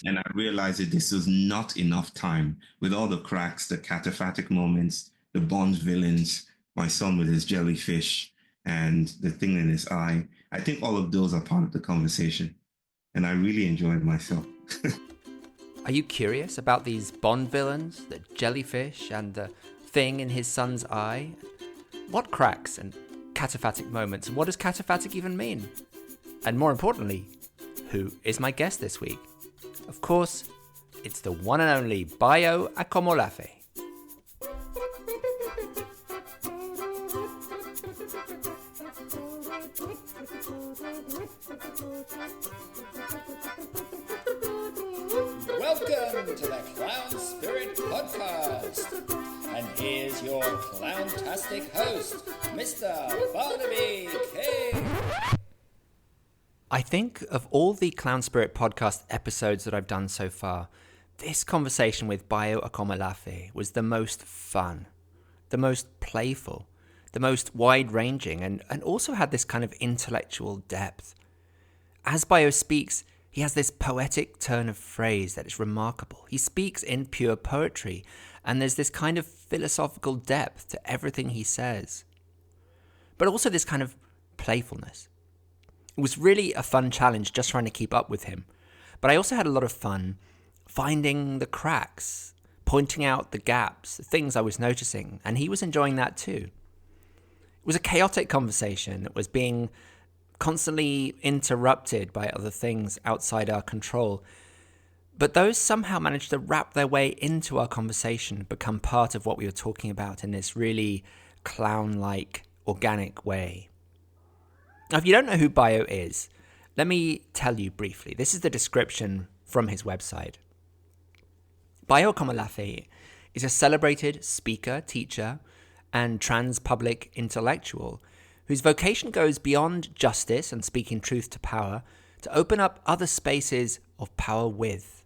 And I realized that this was not enough time with all the cracks, the cataphatic moments, the Bond villains, my son with his jellyfish, and the thing in his eye. I think all of those are part of the conversation. And I really enjoyed myself. Are you curious about these Bond villains, the jellyfish, and the thing in his son's eye? What cracks and cataphatic moments, and what does cataphatic even mean? And more importantly, who is my guest this week? Of course, it's the one and only Bayo Akomolafe. Welcome to the Clown Spirit Podcast. And here's your clowntastic host, Mr. Barnaby King. I think of all the Clown Spirit podcast episodes that I've done so far, this conversation with Bayo Akomolafe was the most fun, the most playful, the most wide-ranging, and also had this kind of intellectual depth. As Bayo speaks, he has this poetic turn of phrase that is remarkable. He speaks in pure poetry, and there's this kind of philosophical depth to everything he says. But also this kind of playfulness. It was really a fun challenge just trying to keep up with him. But I also had a lot of fun finding the cracks, pointing out the gaps, the things I was noticing, and he was enjoying that too. It was a chaotic conversation. It was being constantly interrupted by other things outside our control. But those somehow managed to wrap their way into our conversation, become part of what we were talking about in this really clown-like, organic way. Now, if you don't know who Bayo is, let me tell you briefly. This is the description from his website. Bayo Akomolafe is a celebrated speaker, teacher, and trans-public intellectual whose vocation goes beyond justice and speaking truth to power to open up other spaces of power with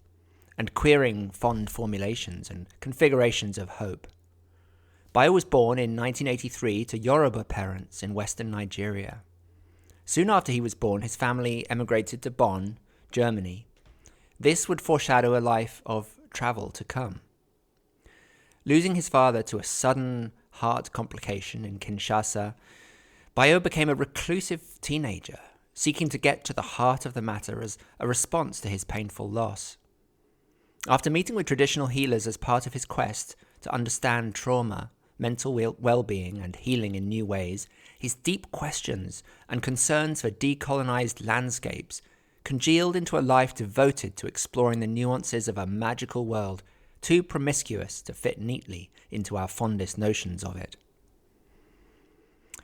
and queering fond formulations and configurations of hope. Bayo was born in 1983 to Yoruba parents in western Nigeria. Soon after he was born, his family emigrated to Bonn, Germany. This would foreshadow a life of travel to come. Losing his father to a sudden heart complication in Kinshasa, Bayo became a reclusive teenager, seeking to get to the heart of the matter as a response to his painful loss. After meeting with traditional healers as part of his quest to understand trauma, mental well-being, and healing in new ways, his deep questions and concerns for decolonized landscapes congealed into a life devoted to exploring the nuances of a magical world too promiscuous to fit neatly into our fondest notions of it.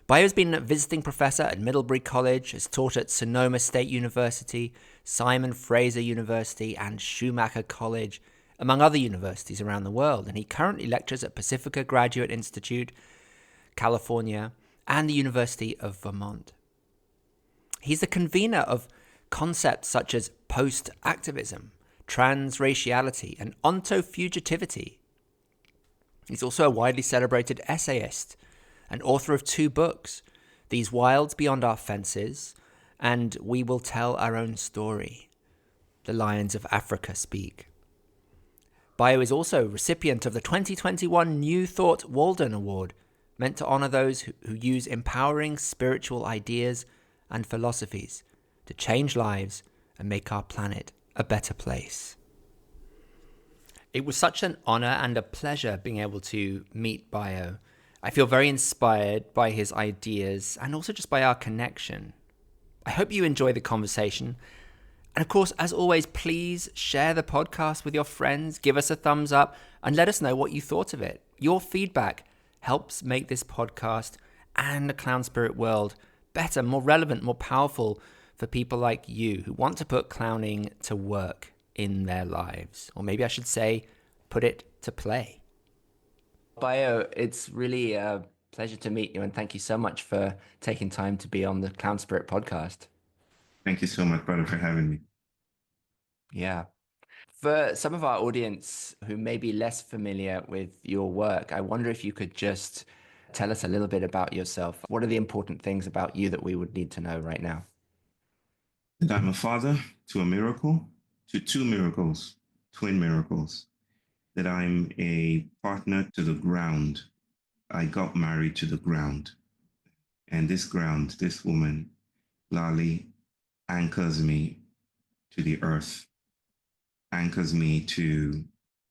Bayo's been a visiting professor at Middlebury College, has taught at Sonoma State University, Simon Fraser University, and Schumacher College, among other universities around the world, and he currently lectures at Pacifica Graduate Institute, California, and the University of Vermont. He's the convener of concepts such as post-activism, transraciality, and ontofugitivity. He's also a widely celebrated essayist and author of 2 books, These Wilds Beyond Our Fences and We Will Tell Our Own Story, The Lions of Africa Speak. Bayo is also recipient of the 2021 New Thought Walden Award, meant to honor those who use empowering spiritual ideas and philosophies to change lives and make our planet a better place. It was such an honor and a pleasure being able to meet Bayo. I feel very inspired by his ideas and also just by our connection. I hope you enjoy the conversation. And of course, as always, please share the podcast with your friends, give us a thumbs up, and let us know what you thought of it. Your feedback helps make this podcast and the clown spirit world better, more relevant, more powerful for people like you who want to put clowning to work in their lives. Or maybe I should say, put it to play. Bayo, it's really a pleasure to meet you, and thank you so much for taking time to be on the Clown Spirit podcast. Thank you so much, brother, for having me. Yeah. For some of our audience who may be less familiar with your work, I wonder if you could just tell us a little bit about yourself. What are the important things about you that we would need to know right now? That I'm a father to a miracle. to two miracles, twin miracles, that I'm a partner to the ground. I got married to the ground. And this ground, this woman, Lali, anchors me to the earth, anchors me to,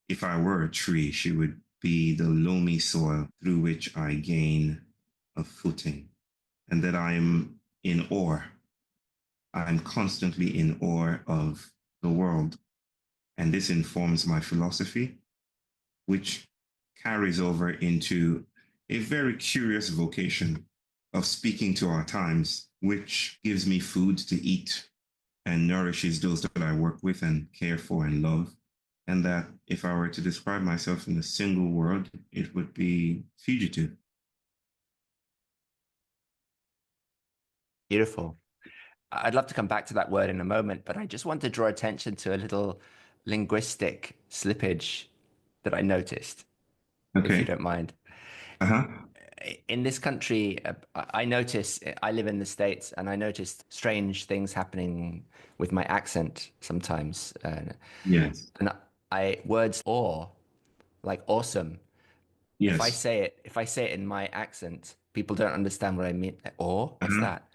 if I were a tree, she would be the loamy soil through which I gain a footing. And that I'm in awe. I'm constantly in awe of the world. And this informs my philosophy, which carries over into a very curious vocation of speaking to our times, which gives me food to eat and nourishes those that I work with and care for and love. And that if I were to describe myself in a single word, it would be fugitive. Beautiful. I'd love to come back to that word in a moment, but I just want to draw attention to a little linguistic slippage that I noticed, if you Okay. don't mind. Uh-huh. In this country, I notice, I live in the States, and I noticed strange things happening with my accent sometimes. Yes. And words or like awesome. Yes. If I say it in my accent, people don't understand what I mean. Like, or what's Uh-huh. that? So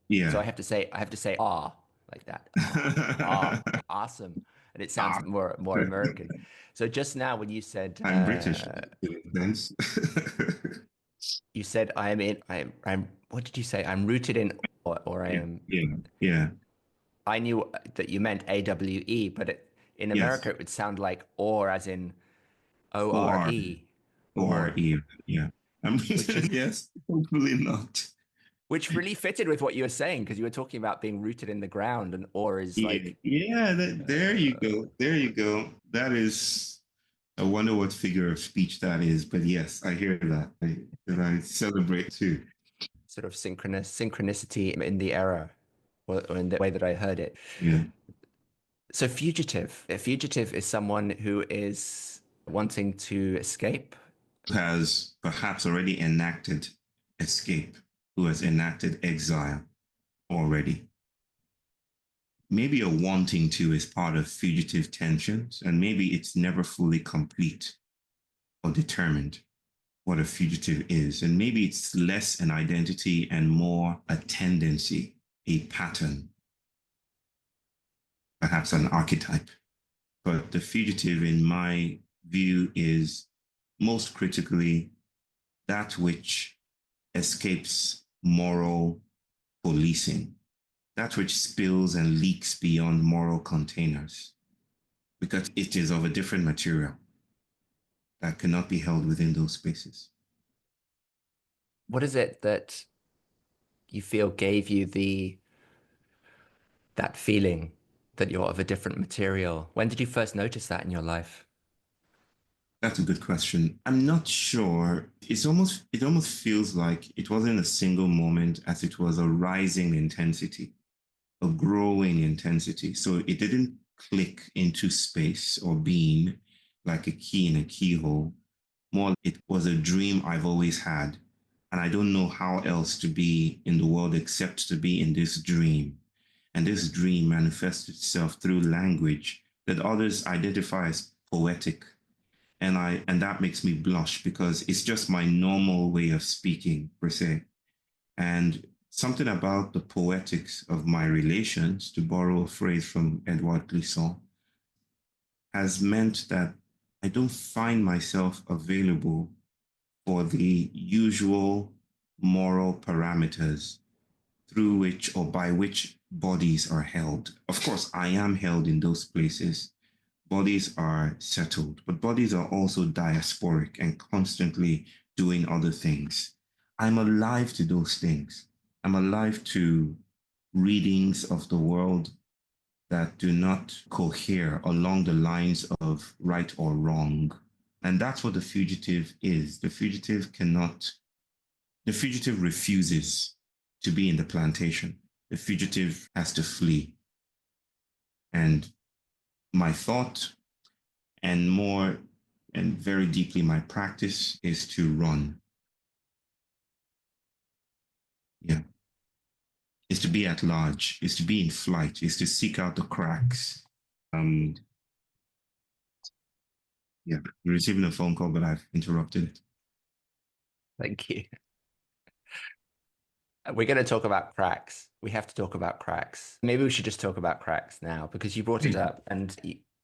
Yeah. I have to say ah like that. Ah, awesome, and it sounds Ah, more American. So just now when I'm British. Sense. you said I'm what did you say? I'm rooted in or I Yeah. am. Yeah. Yeah. I knew that you meant AWE, but in Yes. America it would sound like or as in Or ORE or or yeah. Yeah. I'm which yes. Hopefully not. which really fitted with what you were saying because you were talking about being rooted in the ground and or is Yeah. like Yeah. There you go. There you go. That is. I wonder what figure of speech that is, but yes, I hear that. And I celebrate too. sort of synchronicity in the error or in the way that I heard it. Yeah. So fugitive. A fugitive is someone who is wanting to escape. Has perhaps already enacted escape, who has enacted exile already. Maybe a wanting to is part of fugitive tensions, and maybe it's never fully complete or determined what a fugitive is. And maybe it's less an identity and more a tendency, a pattern, perhaps an archetype. But the fugitive, in my view, is most critically that which escapes moral policing, that which spills and leaks beyond moral containers, because it is of a different material that cannot be held within those spaces. What is it that you feel gave you that feeling that you're of a different material? When did you first notice that in your life? That's a good question. I'm not sure. It almost feels like it wasn't a single moment as it was a rising intensity, a growing intensity. So it didn't click into space or being like a key in a keyhole. More, it was a dream I've always had. And I don't know how else to be in the world except to be in this dream. And this dream manifests itself through language that others identify as poetic. And that makes me blush because it's just my normal way of speaking, per se. And something about the poetics of my relations, to borrow a phrase from Edouard Glissant, has meant that I don't find myself available for the usual moral parameters through which or by which bodies are held. Of course, I am held in those places. Bodies are settled, but bodies are also diasporic and constantly doing other things. I'm alive to those things. I'm alive to readings of the world that do not cohere along the lines of right or wrong. And that's what the fugitive is. The fugitive refuses to be in the plantation. The fugitive has to flee. And my thought and more and very deeply my practice is to run. Yeah. Is to be at large, is to be in flight, is to seek out the cracks Um, yeah, receiving a phone call, but I've interrupted it. Thank you. We're going to talk about cracks. We have to talk about cracks. Maybe we should just talk about cracks now because you brought it up, and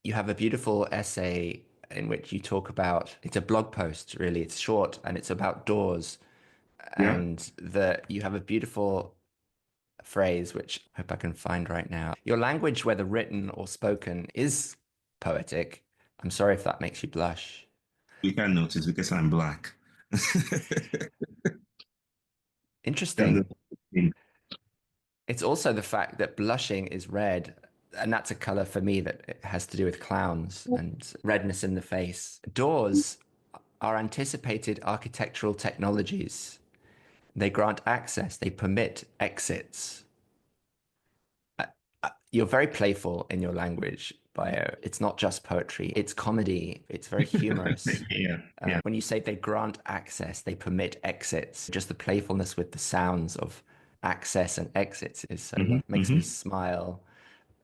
you have a beautiful essay in which you talk about, it's a blog post, really. It's short and it's about doors. Yeah. And you have a beautiful phrase, which I hope I can find right now. Your language, whether written or spoken, is poetic. I'm sorry if that makes you blush. You can notice because I'm black. Interesting. It's also the fact that blushing is red, and that's a color for me that it has to do with clowns and redness in the face. Doors are anticipated architectural technologies. They grant access, they permit exits. You're very playful in your language, Bayo. It's not just poetry, it's comedy, it's very humorous. Yeah. When you say they grant access, they permit exits, just the playfulness with the sounds of access and exits is so makes me smile.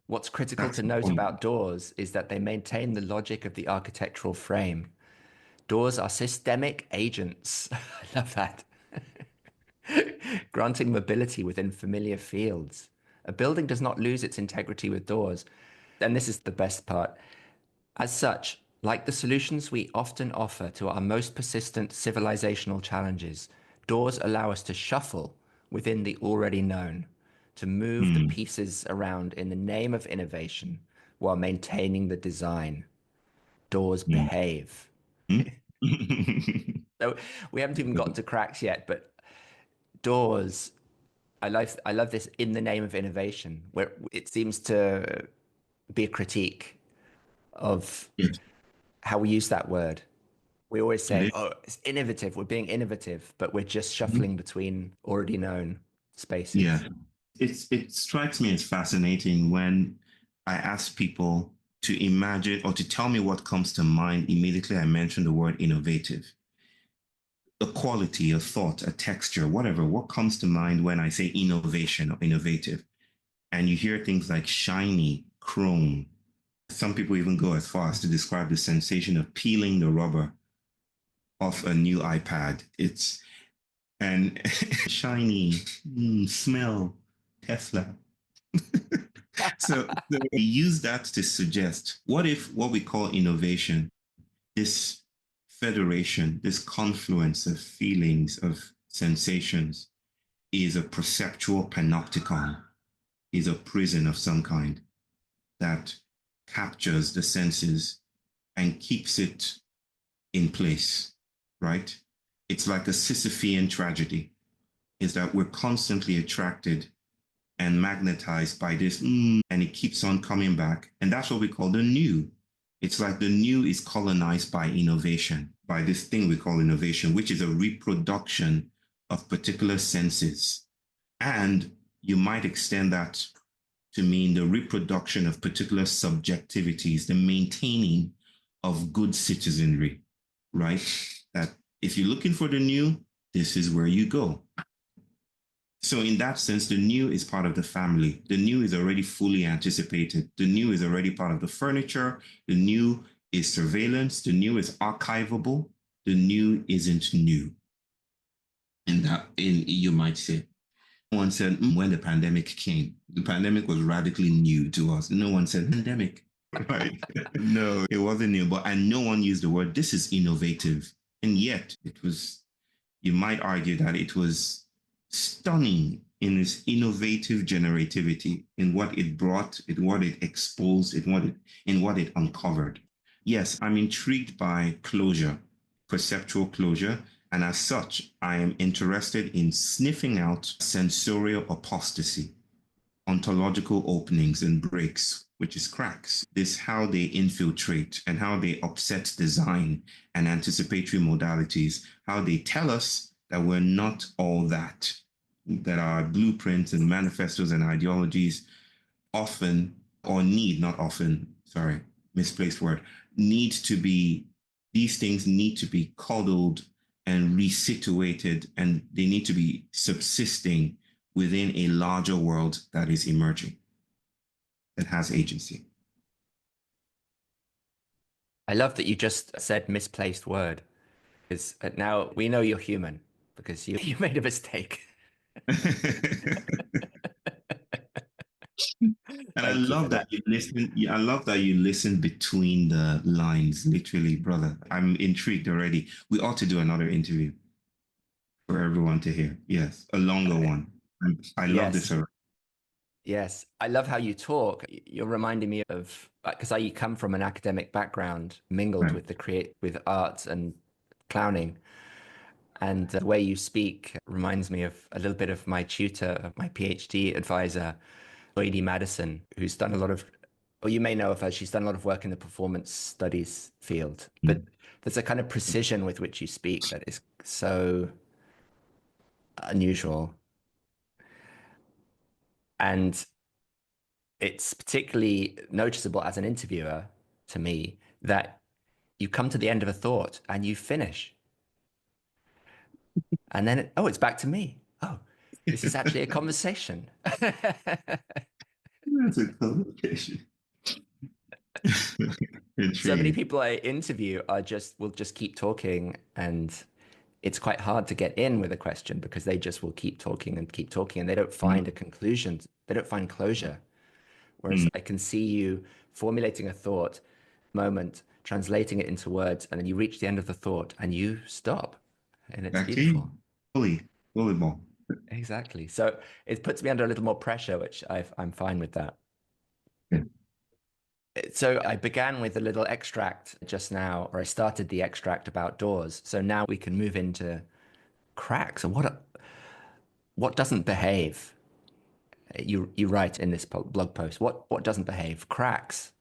What's critical That's to the note point. about doors is that they maintain the logic of the architectural frame. Doors are systemic agents. I love that. Granting mobility within familiar fields. A building does not lose its integrity with doors. And this is the best part. As such, like the solutions we often offer to our most persistent civilizational challenges, doors allow us to shuffle within the already known, to move the pieces around in the name of innovation while maintaining the design. Doors behave. So we haven't even gotten to cracks yet, but doors, I love this in the name of innovation, where it seems to be a critique of Yes, how we use that word. We always it say, is. oh, it's innovative. We're being innovative, but we're just shuffling between already known Yeah. spaces. It strikes me as fascinating when I ask people to imagine or to tell me what comes to mind immediately I mention the word innovative. A quality, a thought, a texture, whatever, what comes to mind when I say innovation or innovative? And you hear things like shiny, chrome. Some people even go as far as to describe the sensation of peeling the rubber off a new iPad. It's and shiny, smell, Tesla. So we use that to suggest what if what we call innovation, this federation, this confluence of feelings, of sensations, is a perceptual panopticon, is a prison of some kind that captures the senses and keeps it in place, right? It's like a Sisyphean tragedy, is that we're constantly attracted and magnetized by this, and it keeps on coming back. And that's what we call the new. It's like the new is colonized by innovation, by this thing we call innovation, which is a reproduction of particular senses. And you might extend that to mean the reproduction of particular subjectivities, the maintaining of good citizenry, right? That if you're looking for the new, this is where you go. So in that sense, the new is part of the family. The new is already fully anticipated. The new is already part of the furniture. The new is surveillance. The new is archivable. The new isn't new. And you might say, no one said when the pandemic came, the pandemic was radically new to us. No one said pandemic. Right. No, it wasn't new, and no one used the word, this is innovative. And yet it was, you might argue that it was stunning in its innovative generativity, in what it brought, in what it exposed, in what it uncovered. Yes, I'm intrigued by closure, perceptual closure, and as such, I am interested in sniffing out sensorial apostasy, ontological openings and breaks, which is cracks. This how they infiltrate and how they upset design and anticipatory modalities, how they tell us that we're not all that, that our blueprints and manifestos and ideologies often, or need, not often, sorry, misplaced word, need to be, these things need to be coddled and resituated, and they need to be subsisting within a larger world that is emerging, that has agency. I love that you just said misplaced word, because now we know you're human because you made a mistake. And I Thank you for love that that. you listen. I love that you listen between the lines, literally, brother. I'm intrigued already. We ought to do another interview for everyone to hear. Yes, a longer one. I love this Yes. already. Yes, I love how you talk. You're reminding me of because I come from an academic background, mingled Right. with with art and clowning, and the way you speak reminds me of a little bit of my tutor, my PhD advisor, Lady Madison, who's done a lot of, or you may know of her. She's done a lot of work in the performance studies field, but Mm. there's a kind of precision with which you speak that is so unusual, and it's particularly noticeable as an interviewer to me that you come to the end of a thought and you finish. And then, oh, it's back to me. Oh, this is actually a conversation. That's a complication. So many Intriguing. people I interview will just keep talking, and it's quite hard to get in with a question because they just will keep talking and they don't find a conclusion. They don't find closure. Whereas Mm. I can see you formulating a thought, moment, translating it into words, and then you reach the end of the thought and you stop. And it's Back to you. beautiful. Fully ball. Exactly. So it puts me under a little more pressure, which I'm fine with that. Yeah. So I began with a little extract just now, or I started the extract about doors. So now we can move into cracks. And what doesn't behave? You write in this blog post, what doesn't behave? Cracks.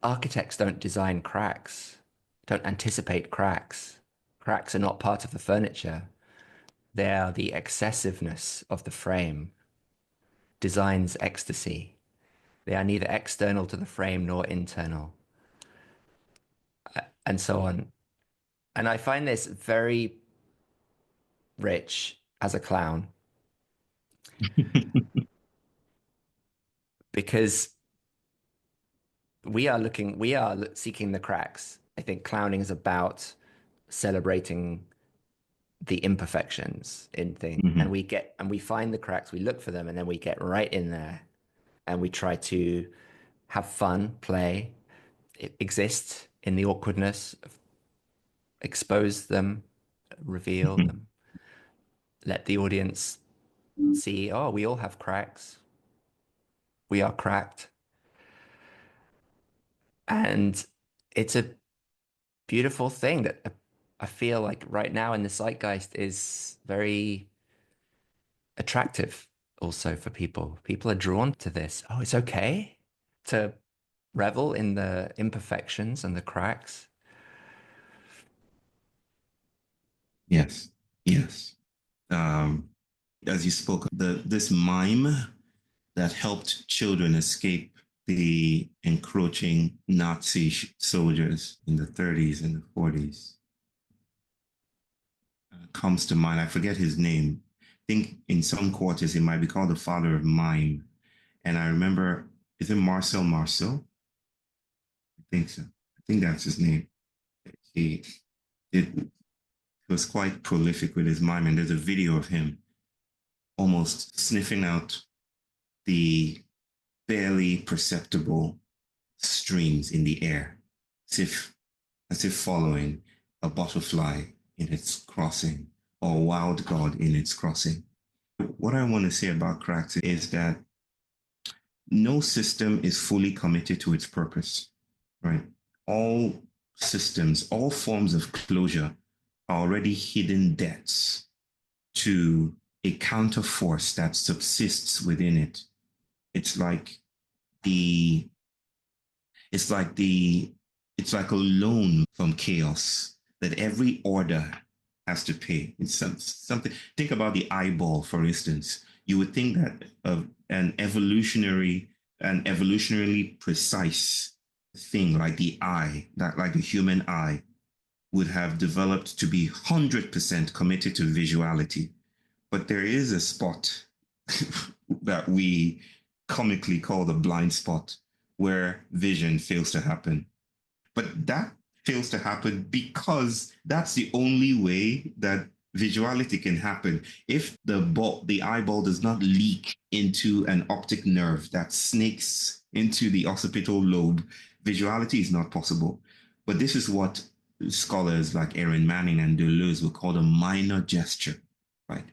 Architects don't design cracks, don't anticipate cracks. Cracks are not part of the furniture. They are the excessiveness of the frame. Design's ecstasy. They are neither external to the frame nor internal, and so on. And I find this very rich as a clown because we are seeking the cracks. I think clowning is about celebrating the imperfections in things, and Mhm. we find the cracks, we look for them, and then we get right in there and we try to have fun, play, exist in the awkwardness, expose them, reveal them, let the audience see, oh, we all have cracks. We are cracked. And it's a beautiful thing that I feel like right now in the zeitgeist is very attractive also for people. People are drawn to this. Oh, it's okay to revel in the imperfections and the cracks. Yes. Yes. Um, as you spoke, this mime that helped children escape the encroaching Nazi soldiers in the 30s and the 40s comes to mind. I forget his name. I think in some quarters he might be called the father of mime. And I remember, is it Marcel Marceau? I think so. I think that's his name. He it was quite prolific with his mime, and there's a video of him almost sniffing out the barely perceptible streams in the air, as if following a butterfly in its crossing or a wild god in its crossing. What I want to say about cracks is that no system is fully committed to its purpose, right? All systems, all forms of closure are already hidden debts to a counterforce that subsists within it. It's like the it's like the it's like a loan from chaos that every order has to pay. It's something. Think about the eyeball, for instance. You would think that an evolutionarily precise thing like the eye, that like the human eye, would have developed to be 100% committed to visuality. But there is a spot that we comically call the blind spot where vision fails to happen. But that fails to happen because that's the only way that visuality can happen. If the eyeball does not leak into an optic nerve that snakes into the occipital lobe, visuality is not possible. But this is what scholars like Aaron Manning and Deleuze would call a minor gesture, right?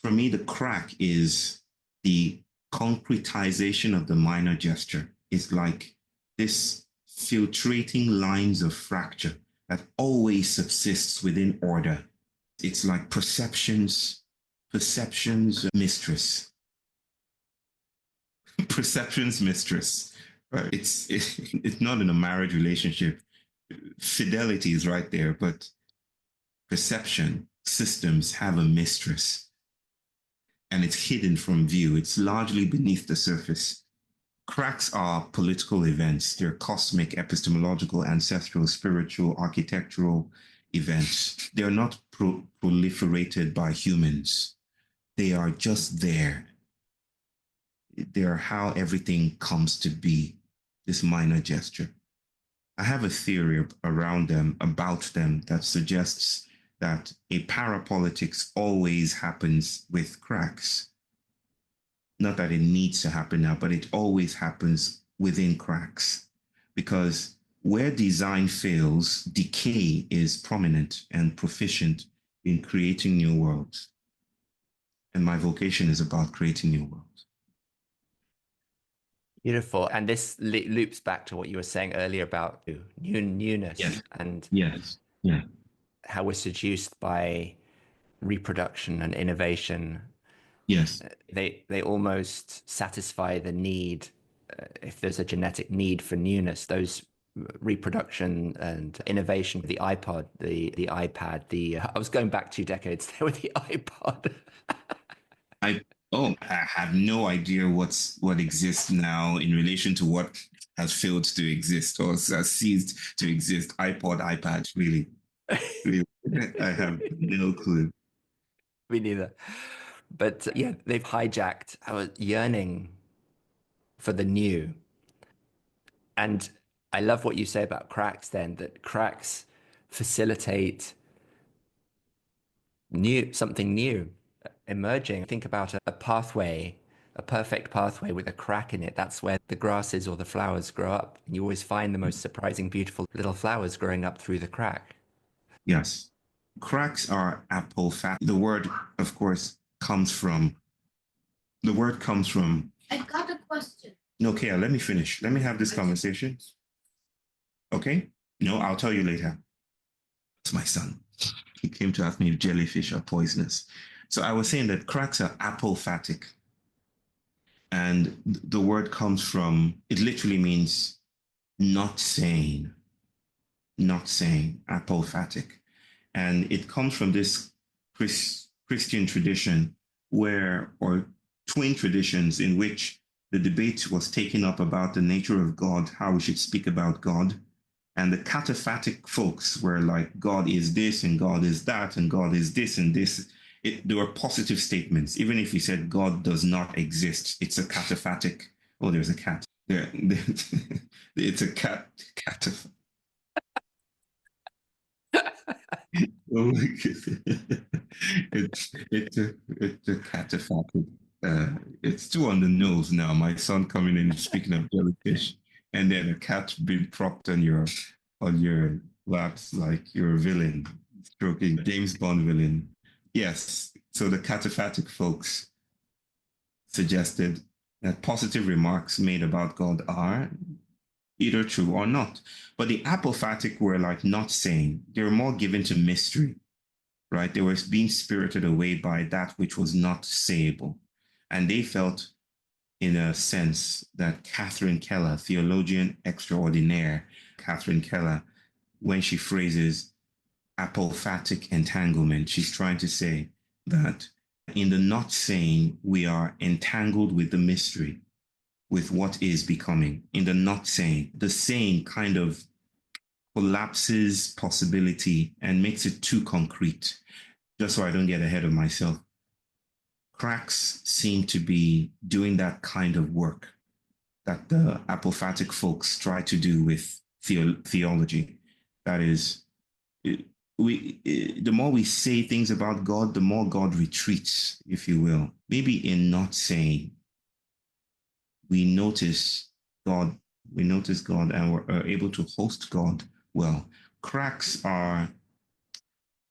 For me, the crack is the concretization of the minor gesture. It's like this filtrating lines of fracture that always subsists within order. It's like perceptions mistress. Perceptions mistress. Right? It's not in a marriage relationship. Fidelity is right there, but perception systems have a mistress. And it's hidden from view. It's largely beneath the surface. Cracks are political events. They're cosmic, epistemological, ancestral, spiritual, architectural events. They're not proliferated by humans. They are just there. They're how everything comes to be, this minor gesture. I have a theory around them, about them, that suggests that a parapolitics always happens with cracks. Not that it needs to happen now, but it always happens within cracks. Because where design fails, decay is prominent and proficient in creating new worlds. And my vocation is about creating new worlds. Beautiful. And this loops back to what you were saying earlier about newness. Yes. And Yes. Yeah. how we're seduced by reproduction and innovation. Yes. They almost satisfy the need, if there's a genetic need for newness, those reproduction and innovation, the iPod, the iPad, I was going back 2 decades there with the iPod. I have no idea what exists now in relation to what has failed to exist or has ceased to exist. iPod, iPad, really. I have no clue. Me neither. But yeah, they've hijacked our yearning for the new. And I love what you say about cracks then, that cracks facilitate something new emerging. Think about a pathway, a perfect pathway with a crack in it. That's where the grasses or the flowers grow up. And you always find the most surprising, beautiful little flowers growing up through the crack. Yes. Cracks are apophatic. The word, of course, comes from. I got a question. Okay, let me finish. Let me have this conversation. Okay? No, I'll tell you later. It's my son. He came to ask me if jellyfish are poisonous. So I was saying that cracks are apophatic. And the word comes from, it literally means not sane. Not sane, apophatic. And it comes from this Christian tradition or twin traditions in which the debate was taken up about the nature of God, how we should speak about God. And the cataphatic folks were like, God is this and God is that and God is this and this. There were positive statements. Even if you said God does not exist, it's a cataphatic. Oh, there's a cat. It's a cat. Oh my goodness. It's a cataphatic. It's too on the nose now. My son coming in speaking of jellyfish, and then a cat being propped on your laps like you're a villain, stroking James Bond villain. Yes. So the cataphatic folks suggested that positive remarks made about God are either true or not. But the apophatic were like not saying. They were more given to mystery, right? They were being spirited away by that which was not sayable. And they felt, in a sense, that Catherine Keller, theologian extraordinaire, Catherine Keller, when she phrases apophatic entanglement, she's trying to say that in the not saying, we are entangled with the mystery, with what is becoming. In the not saying, the saying kind of collapses possibility and makes it too concrete. Just so I don't get ahead of myself. Cracks seem to be doing that kind of work that the apophatic folks try to do with theology. That is, the more we say things about God, the more God retreats, if you will. Maybe in not saying, we notice God, and we're able to host God well. Cracks are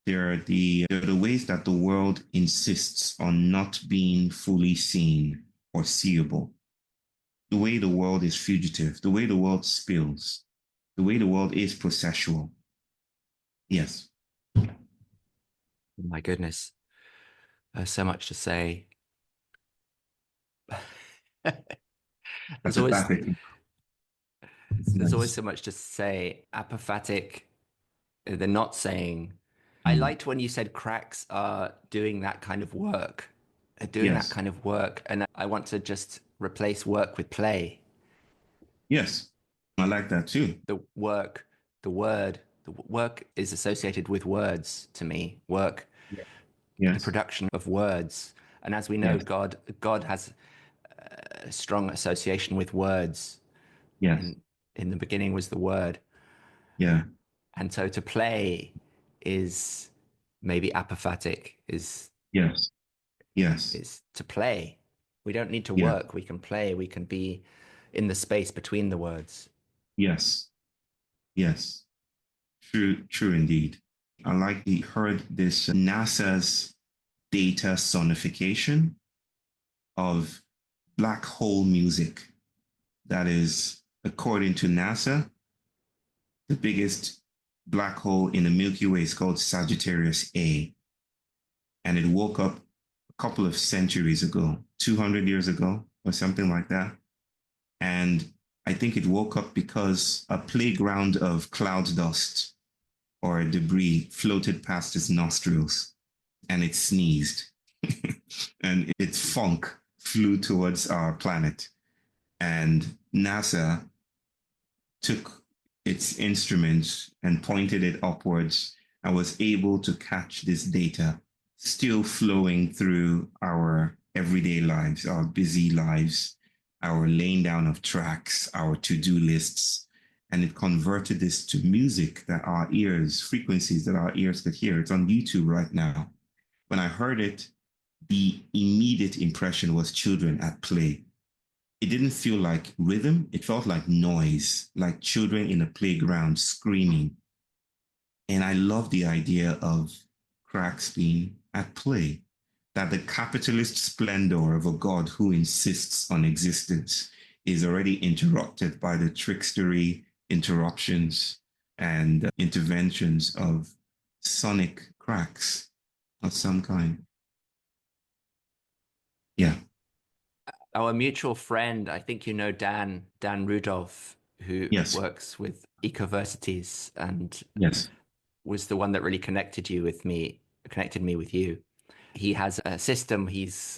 they're the ways that the world insists on not being fully seen or seeable. The way the world is fugitive, the way the world spills, the way the world is processual. Yes. My goodness. So much to say. That's there's a always classic. there's always Nice. so much to say. Apophatic, the not saying. I Mm. liked when you said cracks are doing that kind of work, doing that Yes. kind of work, and I want to just replace work with play. Yes. I like that too. The work, the word, the work is associated with words to me. Work, Yeah. the Yes. production of words, and as we know, Yes. God has a strong association with words. Yes. In the beginning was the word. Yeah. And so to play is maybe apophatic, Yes. Yes. is to play. We don't need to Yes. work. We can play. We can be in the space between the words. Yes. Yes. True. True indeed. I like the heard this NASA's data sonification of black hole music. That is, according to NASA, the biggest black hole in the Milky Way is called Sagittarius A. And it woke up a couple of centuries ago, 200 years ago, or something like that. And I think it woke up because a playground of cloud dust or debris floated past its nostrils and it sneezed. And its funk flew towards our planet. And NASA took its instruments and pointed it upwards and was able to catch this data still flowing through our everyday lives, our busy lives, our laying down of tracks, our to-do lists. And it converted this to music that our ears, frequencies that our ears could hear. It's on YouTube right now. When I heard it, the immediate impression was children at play. It didn't feel like rhythm, it felt like noise, like children in a playground screaming. And I love the idea of cracks being at play, that the capitalist splendor of a God who insists on existence is already interrupted by the trickstery, interruptions, and interventions of sonic cracks of some kind. Yeah. Our mutual friend, I think you know Dan Rudolph, who Yes. works with Ecoversities and Yes. was the one that really connected me with you. He has a system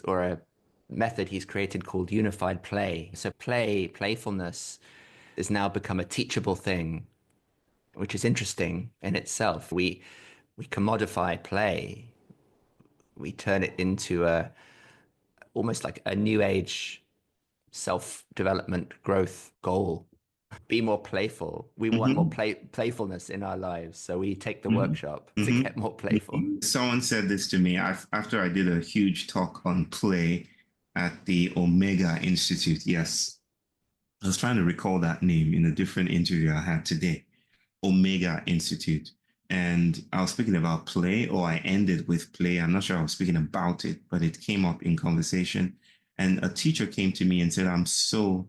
or a method he's created called unified play. So playfulness has now become a teachable thing, which is interesting in itself. We commodify play. We turn it into almost like a new age self-development growth goal. Be more playful. We want more Mm-hmm. playfulness in our lives. So we take the Mm-hmm. workshop to Mm-hmm. get more playful. Someone said this to me after I did a huge talk on play at the Omega Institute. Yes, I was trying to recall that name in a different interview I had today. Omega Institute. And I was speaking about play, or I ended with play. I'm not sure I was speaking about it, but it came up in conversation. And a teacher came to me and said, I'm so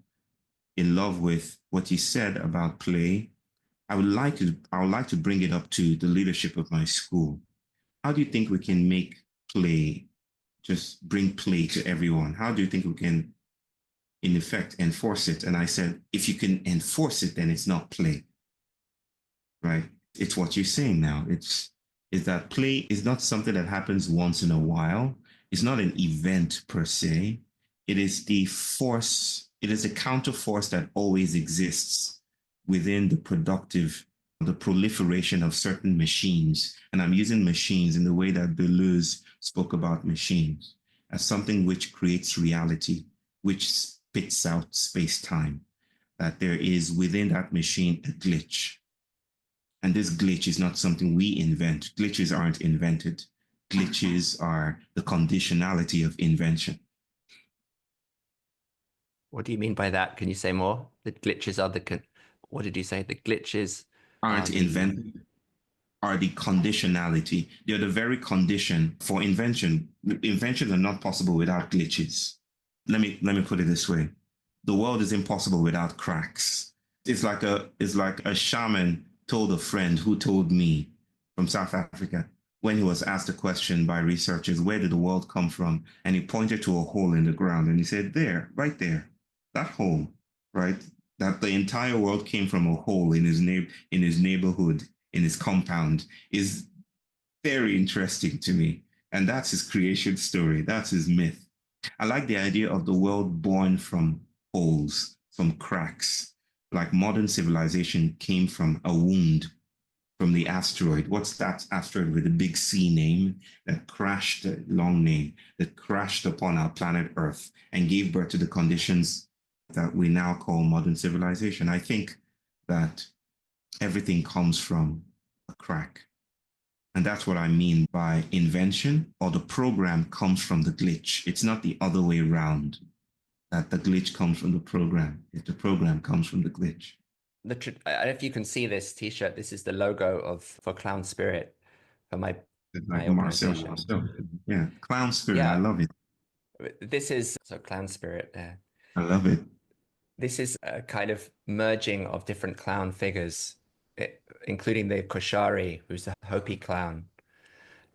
in love with what you said about play. I would like to bring it up to the leadership of my school. How do you think we can make play, just bring play to everyone? How do you think we can, in effect, enforce it? And I said, if you can enforce it, then it's not play, right? It's what you're saying now. Is that play is not something that happens once in a while. It's not an event per se. It is the force, it is a counter force that always exists within the proliferation of certain machines. And I'm using machines in the way that Deleuze spoke about machines as something which creates reality, which spits out space time, that there is within that machine a glitch. And this glitch is not something we invent. Glitches aren't invented. Glitches are the conditionality of invention. What do you mean by that? Can you say more? The glitches are what did you say? The glitches are Aren't invented, are the conditionality. They're the very condition for invention. Inventions are not possible without glitches. Let me put it this way. The world is impossible without cracks. It's like a shaman told a friend who told me from South Africa when he was asked a question by researchers, where did the world come from? And he pointed to a hole in the ground and he said, there, right there, that hole, right? That the entire world came from a hole in his neighborhood, in his compound, is very interesting to me. And that's his creation story. That's his myth. I like the idea of the world born from holes, from cracks. Like modern civilization came from a wound from the asteroid. What's that asteroid with the big C name that crashed, long name, that crashed upon our planet Earth and gave birth to the conditions that we now call modern civilization? I think that everything comes from a crack. And that's what I mean by invention, or the program comes from the glitch. It's not the other way around, that the glitch comes from the program. If the program comes from the glitch. I don't know if you can see this T-shirt. This is the logo for Clown Spirit, for my Like organization. Marcel. Yeah, Clown Spirit. Yeah. I love it. This is Clown Spirit. I love it. This is a kind of merging of different clown figures, including the Koshari, who's the Hopi clown,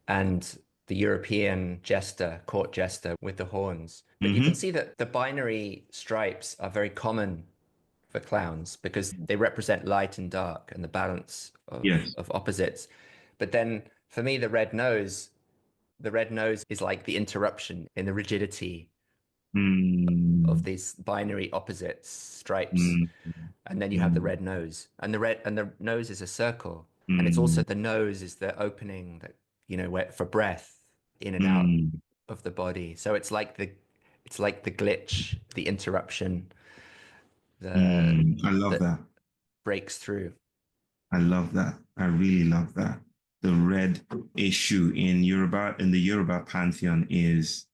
and the European jester, court jester with the horns. But you can see that the binary stripes are very common for clowns because they represent light and dark and the balance of opposites. But then for me, the red nose is like the interruption in the rigidity of these binary opposites stripes. And then you have the red nose, and the nose is a circle. And it's also, the nose is the opening that, for breath in and out of the body. So it's like the glitch, the interruption, I love that. Breaks through. I love that. I really love that. The red issue in the Yoruba pantheon is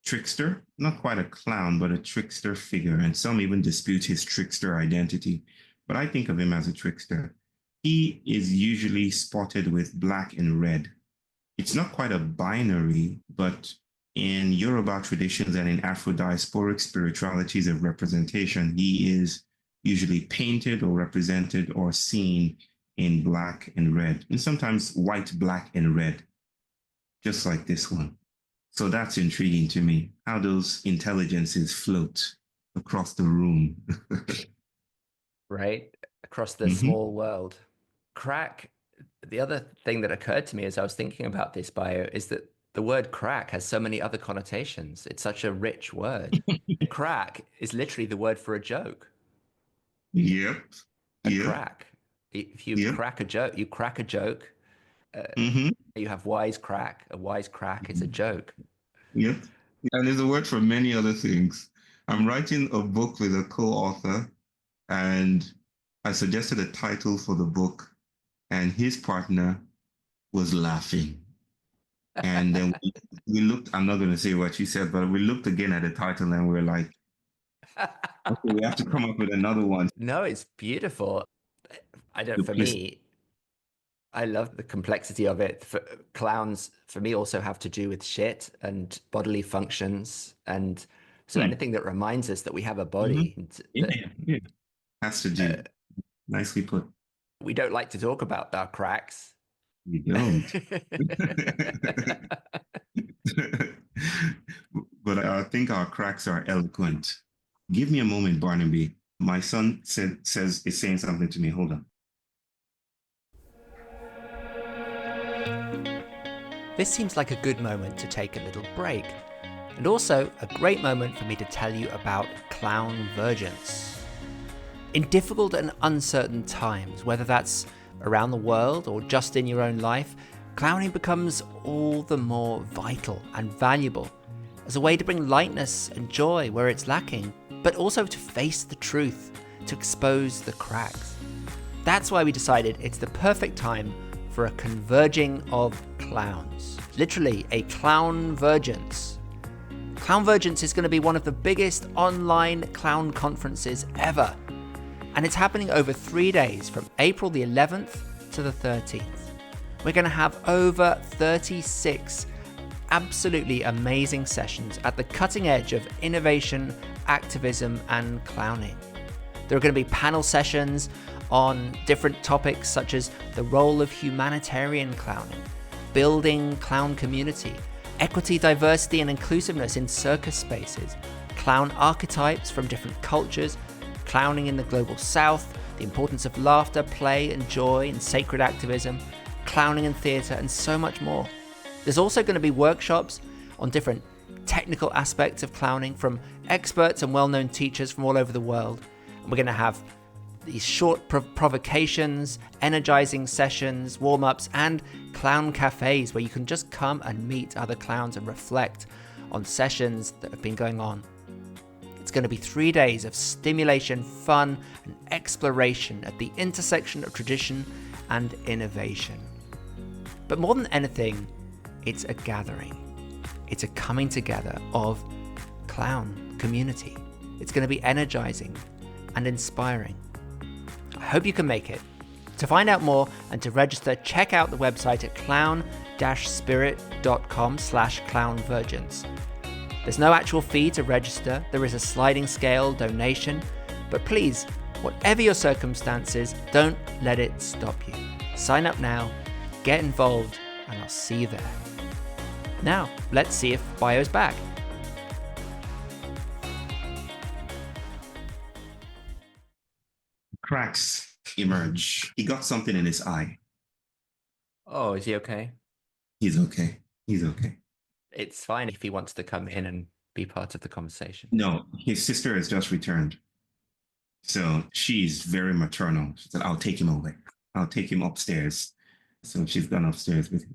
trickster, not quite a clown, but a trickster figure. And some even dispute his trickster identity. But I think of him as a trickster. He is usually spotted with black and red. It's not quite a binary, but in Yoruba traditions and in Afro-diasporic spiritualities of representation, he is usually painted or represented or seen in black and red, and sometimes white, black, and red, just like this one. So that's intriguing to me, how those intelligences float across the room. Right? Across the small world. Crack, the other thing that occurred to me as I was thinking about this, Bayo, is that the word crack has so many other connotations. It's such a rich word. Crack is literally the word for a joke. Yep. Crack. If you crack a joke, you crack a joke. You have wise crack. A wise crack is a joke. Yep. And there's a word for many other things. I'm writing a book with a co-author, and I suggested a title for the book, and his partner was laughing. And then we looked, I'm not going to say what she said, but we looked again at the title and we're like, okay, we have to come up with another one. No, it's beautiful. For me, I love the complexity of it. Clowns, for me, also have to do with shit and bodily functions. And so anything that reminds us that we have a body. Yeah. Has to do. Nicely put. We don't like to talk about our cracks. We don't. But I think our cracks are eloquent. Give me a moment, Barnaby. My son is saying something to me. Hold on. This seems like a good moment to take a little break, and also a great moment for me to tell you about clown vergence. In difficult and uncertain times, whether that's around the world or just in your own life, clowning becomes all the more vital and valuable as a way to bring lightness and joy where it's lacking, but also to face the truth, to expose the cracks. That's why we decided it's the perfect time for a converging of clowns. Literally, a clownvergence. Clownvergence is going to be one of the biggest online clown conferences ever. And it's happening over 3 days from April the 11th to the 13th. We're going to have over 36 absolutely amazing sessions at the cutting edge of innovation, activism, and clowning. There are going to be panel sessions on different topics such as the role of humanitarian clowning, building clown community, equity, diversity, and inclusiveness in circus spaces, clown archetypes from different cultures, clowning in the global south, the importance of laughter, play, and joy, and sacred activism, clowning in theatre, and so much more. There's also going to be workshops on different technical aspects of clowning from experts and well-known teachers from all over the world. And we're going to have these short provocations, energizing sessions, warm-ups, and clown cafes where you can just come and meet other clowns and reflect on sessions that have been going on. It's going to be 3 days of stimulation, fun, and exploration at the intersection of tradition and innovation. But more than anything, it's a gathering. It's a coming together of clown community. It's going to be energizing and inspiring. I hope you can make it. To find out more and to register, check out the website at clown-spirit.com/clownvergence. There's no actual fee to register. There is a sliding scale donation, but please, whatever your circumstances, don't let it stop you. Sign up now, get involved, and I'll see you there. Now, let's see if Bayo's back. Cracks emerge. He got something in his eye. Oh, is he okay? He's okay. He's okay. It's fine if he wants to come in and be part of the conversation. No, his sister has just returned. So she's very maternal. She said, I'll take him away. I'll take him upstairs. So she's gone upstairs with him.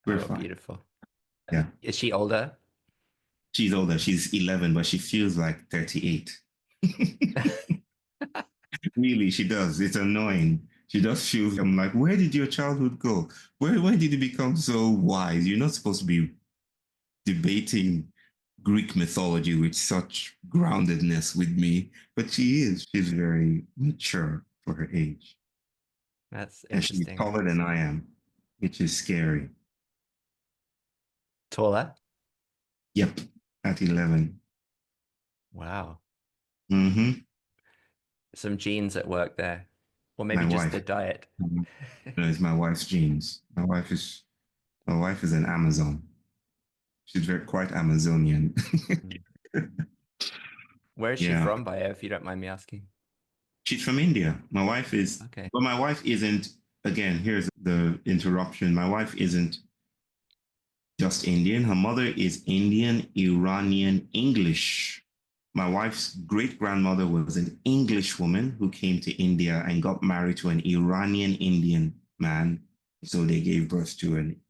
We're fine. Beautiful. Yeah. Is she older? She's older. She's 11, but she feels like 38. Really, she does. It's annoying. She just feels, I'm like, where did your childhood go? When did you become so wise? You're not supposed to be debating Greek mythology with such groundedness with me, but she is. She's very mature for her age. That's And she's interesting. taller than I am, which is scary. Taller? Yep, at 11. Wow. Mm-hmm. Some genes at work there. Or maybe My just wife. the diet. No, it's my wife's genes. My wife is an Amazon. She's quite Amazonian. Where is she from, Bayo, if you don't mind me asking? She's from India. My wife is, okay. But my wife isn't, again, here's the interruption. My wife isn't just Indian. Her mother is Indian, Iranian, English. My wife's great-grandmother was an English woman who came to India and got married to an Iranian Indian man. So they gave birth to an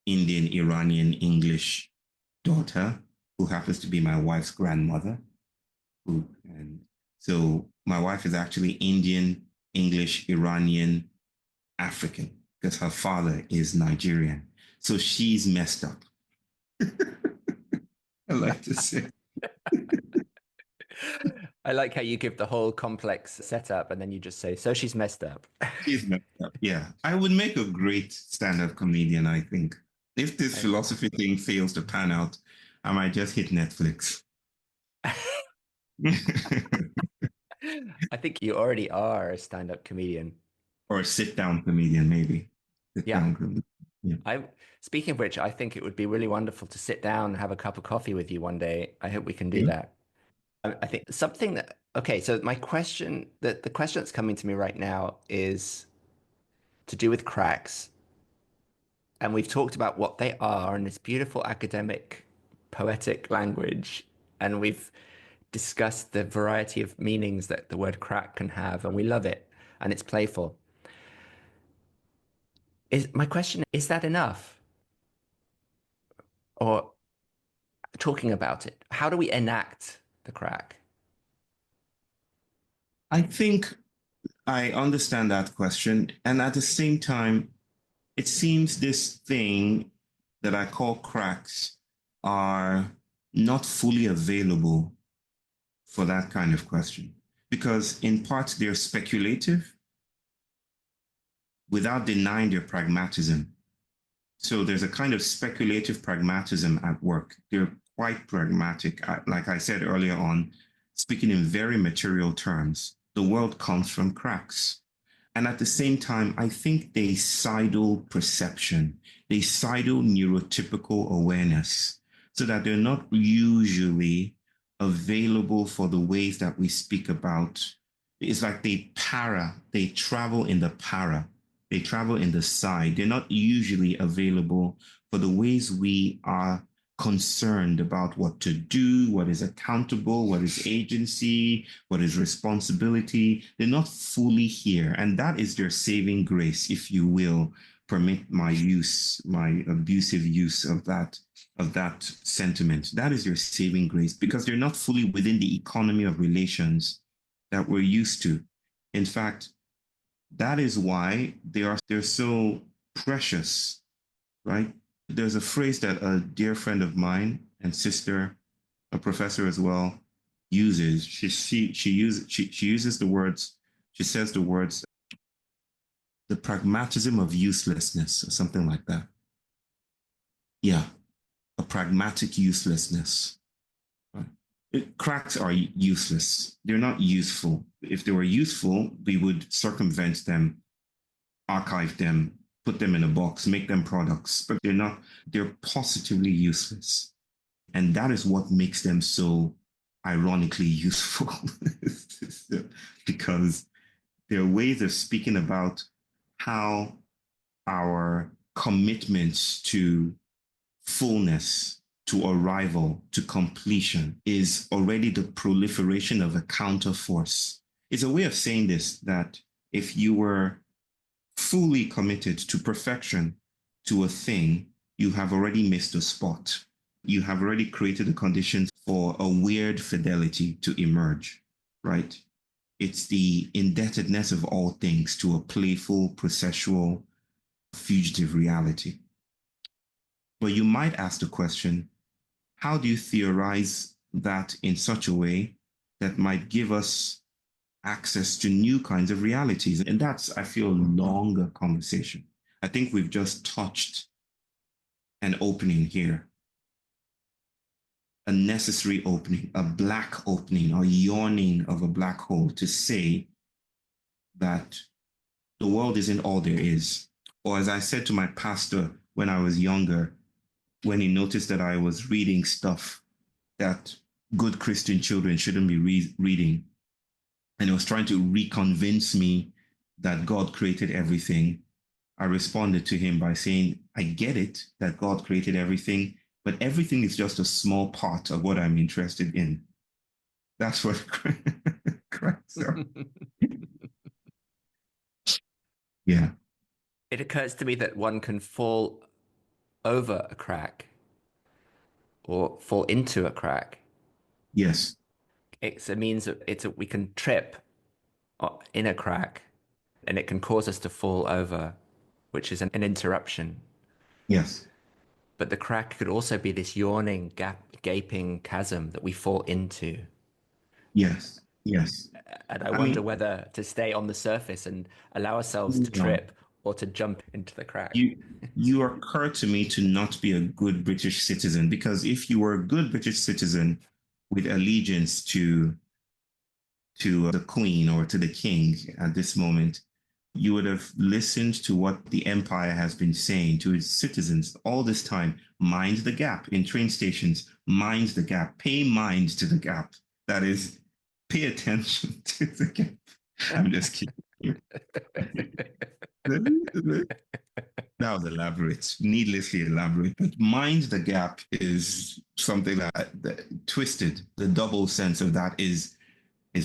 Indian, Iranian, English daughter who happens to be my wife's grandmother. And so my wife is actually Indian, English, Iranian, African, because her father is Nigerian. So she's messed up. I like to say. I like how you give the whole complex setup and then you just say, so she's messed up. She's messed up, yeah. I would make a great stand-up comedian, I think. If this philosophy thing fails to pan out, I might just hit Netflix. I think you already are a stand-up comedian. Or a sit-down comedian, maybe. Comedian. Speaking of which, I think it would be really wonderful to sit down and have a cup of coffee with you one day. I hope we can do that. I think something that, okay, so my question, the question that's coming to me right now is to do with cracks. And we've talked about what they are in this beautiful academic, poetic language. And we've discussed the variety of meanings that the word crack can have. And we love it. And it's playful. My question, is that enough? Or talking about it, how do we enact the crack? I think I understand that question. And at the same time, it seems this thing that I call cracks are not fully available for that kind of question. Because in part, they're speculative without denying their pragmatism. So there's a kind of speculative pragmatism at work. They're quite pragmatic. Like I said earlier on, speaking in very material terms, the world comes from cracks. And at the same time, I think they sidle perception, they sidle neurotypical awareness, so that they're not usually available for the ways that we speak about. It's like they travel in the para, they travel in the side. They're not usually available for the ways we are concerned about what to do, what is accountable, what is agency, what is responsibility. They're not fully here. And that is their saving grace, if you will, permit my abusive use of that sentiment. That is their saving grace, because they're not fully within the economy of relations that we're used to. In fact, that is why they're so precious, right? There's a phrase that a dear friend of mine and sister, a professor as well, uses. She uses the words. She says the words, the pragmatism of uselessness, or something like that. Yeah, a pragmatic uselessness. Right? Cracks are useless. They're not useful. If they were useful, we would circumvent them, archive them, put them in a box, make them products, but they're not, they're positively useless. And that is what makes them so ironically useful. Because there are ways of speaking about how our commitments to fullness, to arrival, to completion is already the proliferation of a counter force. It's a way of saying this, that if you were fully committed to perfection, to a thing, you have already missed the spot. You have already created the conditions for a weird fidelity to emerge, right? It's the indebtedness of all things to a playful, processual, fugitive reality. But you might ask the question, how do you theorize that in such a way that might give us access to new kinds of realities? And that's, I feel, a longer conversation. I think we've just touched an opening here, a necessary opening, a black opening, a yawning of a black hole to say that the world isn't all there is. Or as I said to my pastor when I was younger, when he noticed that I was reading stuff that good Christian children shouldn't be reading, and he was trying to reconvince me that God created everything, I responded to him by saying, I get it that God created everything, but everything is just a small part of what I'm interested in. That's what cracks are. Yeah. It occurs to me that one can fall over a crack or fall into a crack. Yes. It means that we can trip in a crack and it can cause us to fall over, which is an interruption. Yes. But the crack could also be this yawning, gaping chasm that we fall into. Yes. Yes. And I wonder whether to stay on the surface and allow ourselves to trip or to jump into the crack. You occur to me to not be a good British citizen, because if you were a good British citizen with allegiance to the Queen or to the King at this moment, you would have listened to what the Empire has been saying to its citizens all this time. Mind the gap in train stations, mind the gap, pay mind to the gap. That is, pay attention to the gap. I'm just kidding. That was elaborate, needlessly elaborate. But mind the gap is something that twisted. The double sense of that is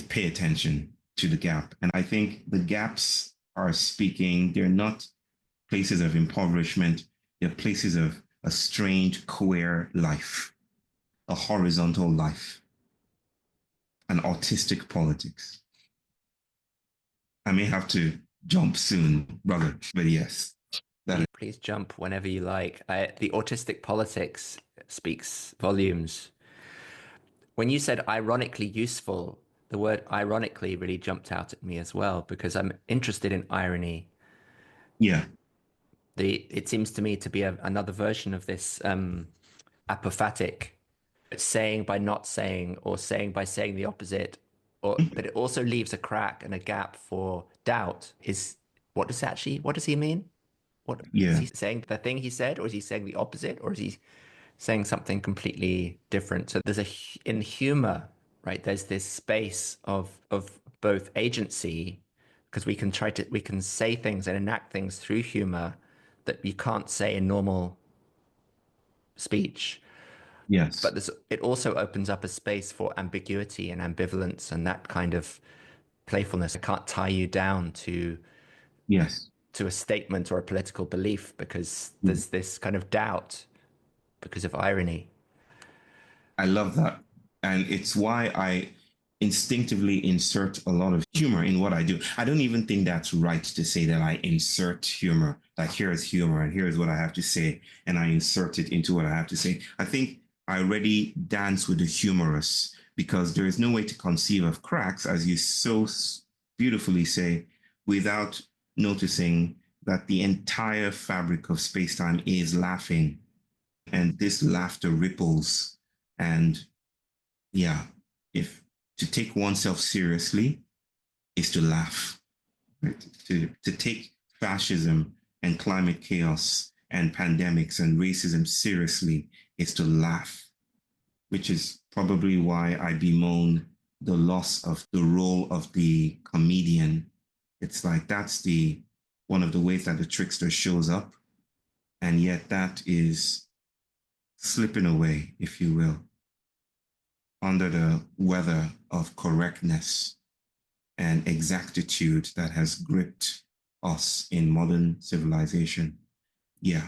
pay attention to the gap. And I think the gaps are speaking. They're not places of impoverishment. They're places of a strange queer life, a horizontal life, an autistic politics. I may have to jump soon, brother. But yes, that is. Please jump whenever you like. The autistic politics speaks volumes. When you said ironically useful, the word ironically really jumped out at me as well because I'm interested in irony. Yeah. It seems to me to be another version of this apophatic saying by not saying or saying by saying the opposite, but it also leaves a crack and a gap for doubt. What does he mean? What is Yeah. he saying? The thing he said, or is he saying the opposite, or is he saying something completely different? So in humor, right? There's this space of both agency because we can say things and enact things through humor that you can't say in normal speech. Yes. But it also opens up a space for ambiguity and ambivalence and that kind of playfulness. I can't tie you down Yes. to a statement or a political belief because there's this kind of doubt because of irony. I love that. And it's why I instinctively insert a lot of humor in what I do. I don't even think that's right to say that I insert humor. Like, here's humor and here's what I have to say. And I insert it into what I have to say. I think I already dance with the humorous because there is no way to conceive of cracks, as you so beautifully say, without noticing that the entire fabric of space-time is laughing. And this laughter ripples. And yeah, if to take oneself seriously is to laugh, right? To take fascism and climate chaos and pandemics and racism seriously is to laugh, which is probably why I bemoan the loss of the role of the comedian. It's like that's one of the ways that the trickster shows up, and yet that is slipping away, if you will, under the weather of correctness and exactitude that has gripped us in modern civilization. Yeah.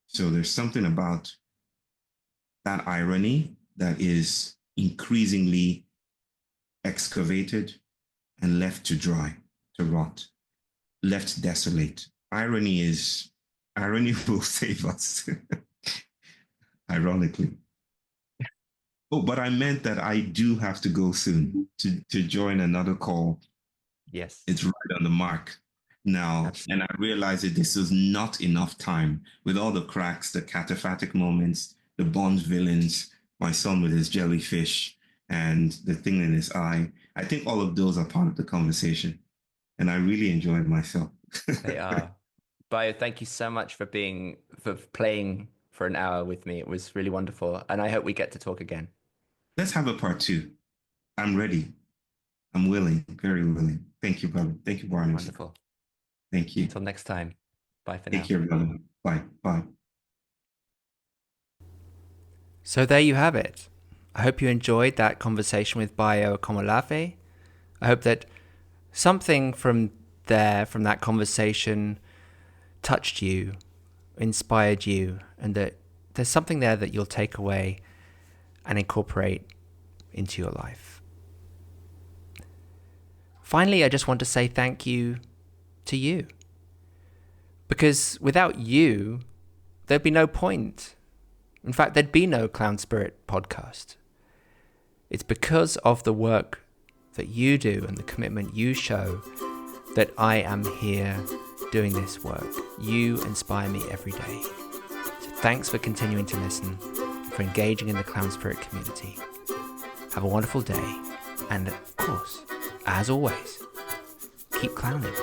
So there's something about that irony that is increasingly excavated and left to dry, to rot, left desolate. Irony will save us, ironically. Oh, but I meant that I do have to go soon to join another call. Yes. It's right on the mark now. Absolutely. And I realized that this was not enough time with all the cracks, the cataphatic moments, the Bond villains, my son with his jellyfish, and the thing in his eye. I think all of those are part of the conversation. And I really enjoyed myself. They are. Bayo, thank you so much for playing for an hour with me. It was really wonderful. And I hope we get to talk again. Let's have a part 2. I'm ready. I'm willing, very willing. Thank you, brother. Thank you, Barney. Wonderful. Thank you. Until next time. Bye for now. Take care, brother. Bye. Bye. So there you have it. I hope you enjoyed that conversation with Bayo Akomolafe. I hope that something from that conversation touched you, inspired you, and that there's something there that you'll take away and incorporate into your life. Finally, I just want to say thank you to you. Because without you, there'd be no point. In fact, there'd be no Clown Spirit podcast. It's because of the work that you do and the commitment you show that I am here doing this work. You inspire me every day. So thanks for continuing to listen, for engaging in the Clown Spirit community. Have a wonderful day, and of course, as always, keep clowning.